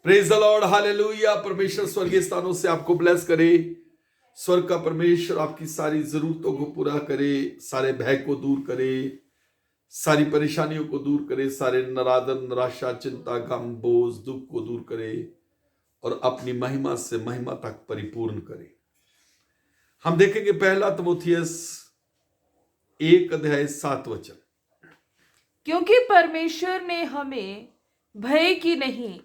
Praise the Lord, hallelujah. परमेश्वर स्वर्गीय स्थानों से आपको ब्लेस करे। स्वर्ग का परमेश्वर आपकी सारी जरूरतों को पूरा करे, सारे भय को दूर करे, सारी परेशानियों को दूर करे, सारे नरादन, निराशा, चिंता, गम, बोझ, दुख को दूर करे और अपनी महिमा से महिमा तक परिपूर्ण करे। हम देखेंगे पहला तिमोथियस 1:7। क्योंकि परमेश्वर ने हमें भय की नहीं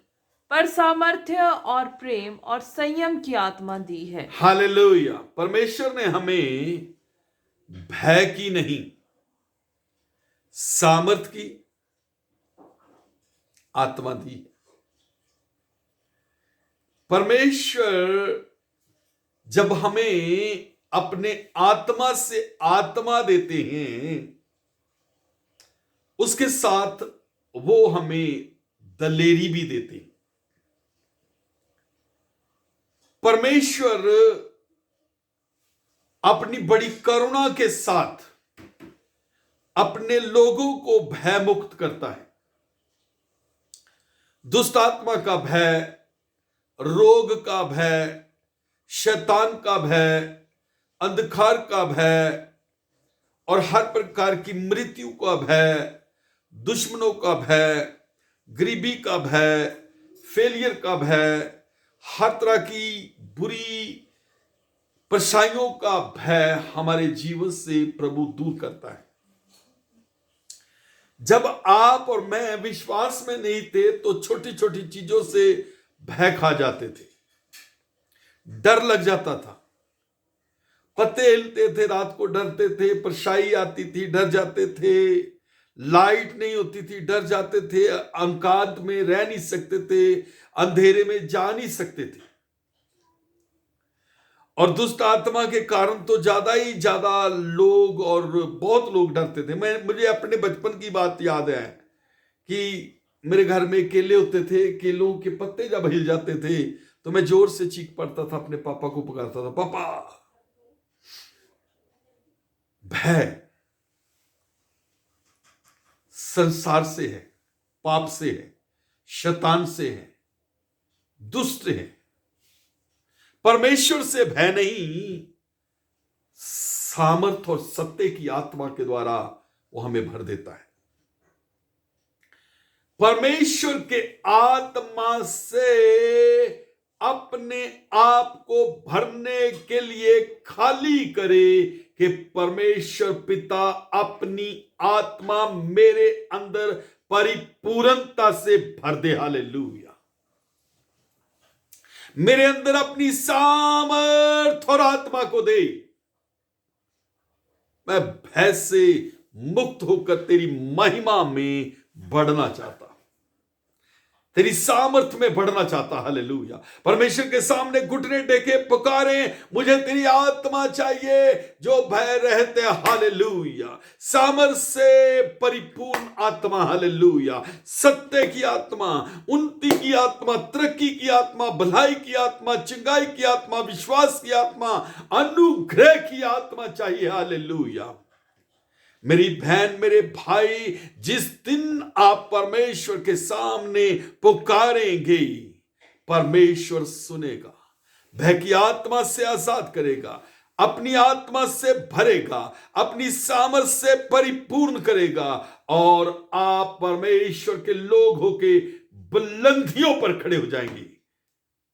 पर सामर्थ्य और प्रेम और संयम की आत्मा दी है। हालेलुया। परमेश्वर ने हमें भय की नहीं, सामर्थ की आत्मा दी है। परमेश्वर जब हमें अपने आत्मा से आत्मा देते हैं, उसके साथ वो हमें दलेरी भी देते हैं। परमेश्वर अपनी बड़ी करुणा के साथ अपने लोगों को भय मुक्त करता है। दुष्ट आत्मा का भय, रोग का भय, शैतान का भय, अंधकार का भय और हर प्रकार की मृत्यु का भय, दुश्मनों का भय, गरीबी का भय, फेलियर का भय, हर तरह की बुरी परेशानियों का भय हमारे जीवन से प्रभु दूर करता है। जब आप और मैं विश्वास में नहीं थे तो छोटी छोटी चीजों से भय खा जाते थे, डर लग जाता था, पत्ते हिलते थे, रात को डरते थे, परछाई आती थी डर जाते थे, लाइट नहीं होती थी डर जाते थे, एकांत में रह नहीं सकते थे, अंधेरे में जा नहीं सकते थे। और दुष्ट आत्मा के कारण तो ज्यादा ही ज्यादा लोग और बहुत लोग डरते थे। मुझे अपने बचपन की बात याद है कि मेरे घर में केले होते थे, केलों के पत्ते जब हिल जाते थे तो मैं जोर से चीख पड़ता था, अपने पापा को पुकारता था, पापा। भय संसार से है, पाप से है, शैतान से है, दुष्ट है। परमेश्वर से भय नहीं, सामर्थ और सत्य की आत्मा के द्वारा वो हमें भर देता है। परमेश्वर के आत्मा से अपने आप को भरने के लिए खाली करे कि परमेश्वर पिता अपनी आत्मा मेरे अंदर परिपूर्णता से भर दे। हालेलुया। मेरे अंदर अपनी सामर्थ और आत्मा को दे। मैं भय से मुक्त होकर तेरी महिमा में बढ़ना चाहता, तेरी सामर्थ में बढ़ना चाहता। हालेलुया। परमेश्वर के सामने घुटने टेके पुकारे, मुझे तेरी आत्मा चाहिए जो भय रहते। हालेलुया। सामर्थ से परिपूर्ण आत्मा। हालेलुया। सत्य की आत्मा, उन्नति की आत्मा, तरक्की की आत्मा, भलाई की आत्मा, चंगाई की आत्मा, विश्वास की आत्मा, अनुग्रह की आत्मा चाहिए। हालेलुया। मेरी बहन, मेरे भाई, जिस दिन आप परमेश्वर के सामने पुकारेंगे, परमेश्वर सुनेगा, भय की आत्मा से आजाद करेगा, अपनी आत्मा से भरेगा, अपनी सामर्थ से परिपूर्ण करेगा और आप परमेश्वर के लोग होके बुलंदियों पर खड़े हो जाएंगे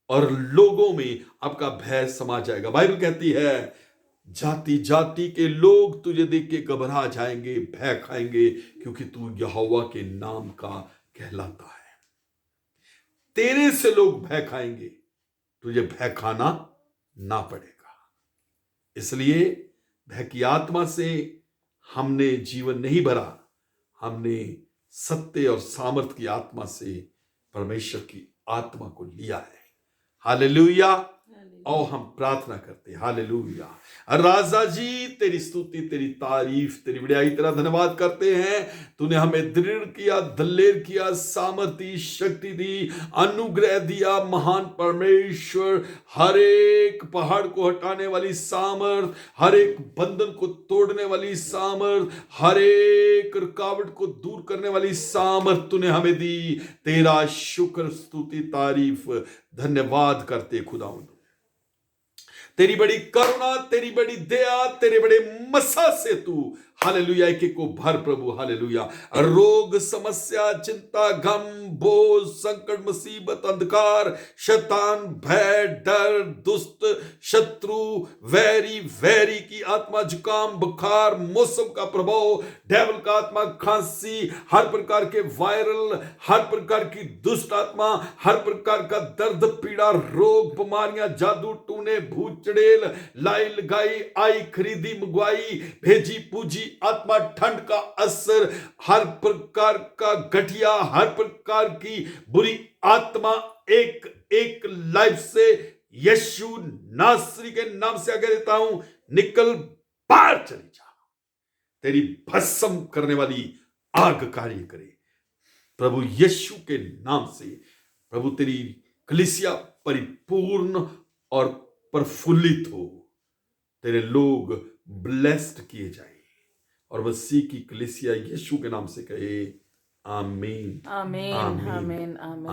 और लोगों में आपका भय समा जाएगा। बाइबल कहती है, जाति जाति के लोग तुझे देख के घबरा जाएंगे, भय खाएंगे, क्योंकि तू यहोवा के नाम का कहलाता है। तेरे से लोग भय खाएंगे, तुझे भय खाना ना पड़ेगा। इसलिए भय की आत्मा से हमने जीवन नहीं भरा, हमने सत्य और सामर्थ की आत्मा से परमेश्वर की आत्मा को लिया है। हालेलुया। और हम प्रार्थना करते हैं। हालेलुया। राजा जी तेरी स्तुति, तेरी तारीफ, तेरी बड़ाई, तेरा धन्यवाद करते हैं। तूने हमें दृढ़ किया, दलेर किया, सामर्थ्य, शक्ति दी, अनुग्रह दिया। महान परमेश्वर, हर एक पहाड़ को हटाने वाली सामर्थ, हर एक बंधन को तोड़ने वाली सामर्थ, हर एक रुकावट को दूर करने वाली सामर्थ तूने हमें दी। तेरा शुक्र, स्तुति, तारीफ, धन्यवाद करते खुदावंद। तेरी बड़ी करुणा, तेरी बड़ी दया, तेरे बड़े मसा से तू हालेलुया एक को भर प्रभु। हालेलुया। रोग, समस्या, चिंता, गम, बोझ, संकट, मुसीबत, अंधकार, शैतान, भय, डर, दुष्ट, शत्रु, वैरी की आत्मा, जुकाम, बुखार, मौसम का प्रभाव, डेविल का आत्मा, खांसी, हर प्रकार के वायरल, हर प्रकार की दुष्ट आत्मा, हर प्रकार का दर्द, पीड़ा, रोग, बीमारियां, जादू टूने, भूत चड़ेल, लाई लगाई, आई खरीदी मंगवाई, भेजी पूजी आत्मा, ठंड का असर, हर प्रकार का गठिया, हर प्रकार की बुरी आत्मा एक एक लाइफ से यीशु नासरी के नाम से आगे देता हूं, निकल बाहर चली जा। तेरी भस्म करने वाली आग कार्य करे प्रभु यीशु के नाम से। प्रभु तेरी कलीसिया परिपूर्ण और प्रफुल्लित हो, तेरे लोग ब्लेस्ड किए जाए और मसीह की कलीसिया यीशु के नाम से कहे आमीन, आमीन, आमीन, आमीन, आमीन।